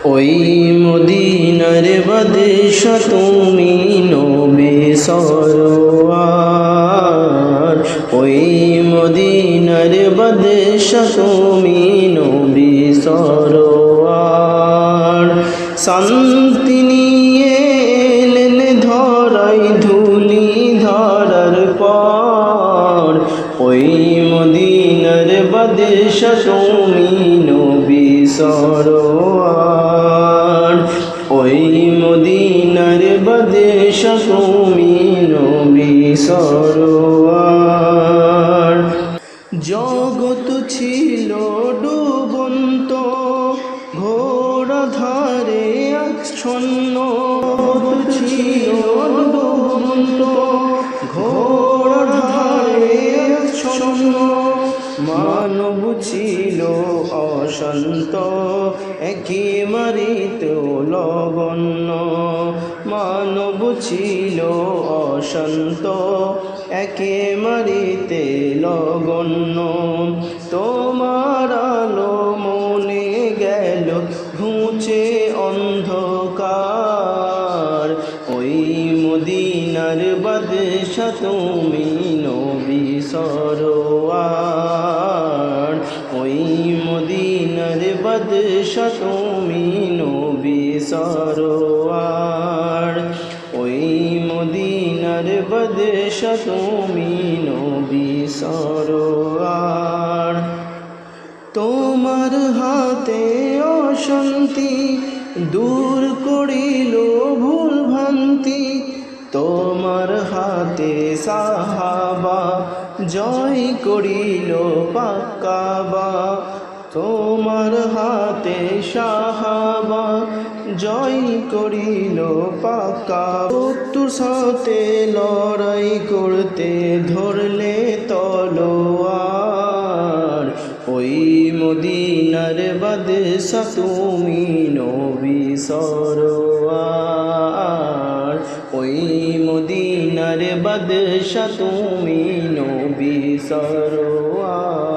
ওই মদিনার বাদশা তুমি নবী সরওয়ার, ওই মদিনার বাদশা তুমি নবী সরওয়ার। শান্তি নিয়ে এলেন ধরাই ধুলি ধরার পর, ওই মদিনার বাদশা তুমি নবী সরওয়ার, ওই মদিনার বাদশা তুমি নবী সরওয়ার। জগৎ ছিল ডুবন্ত ঘোর ধারে আচ্ছন্ন, ছিল ডুবন্ত ঘোর ধারে আচ্ছন্ন। মানব ছিল অশান্ত একেবারেতে লবণ্য, মানব ছিল অশান্ত একেবারেতে লগন্য। তোমার আলো মনে গেল ঘুচে অন্ধকার, ওই মদিনার বাদশা তুমি নবী সরওয়ার, ওই মদিনার বাদশা তুমি নবী সরওয়ার, ওই মদিনার বাদশা তুমি নবী সরওয়ার। তোমার হাতে অশান্তি দূর করিল ভুল ভ্রান্তি, তোমার হাতে সাহাবা জয় করিল পাক্কাবা, তোমার হাতে সাহাবা জয় করিল পাক্কা। শত্রুর সাথে লড়াই করতে ধরলে তলোয়ার, ওই মদিনার বাদশা তুমি নবী সরওয়ার, ওই মদিনার বাদশা তুমি নবী সরওয়ার।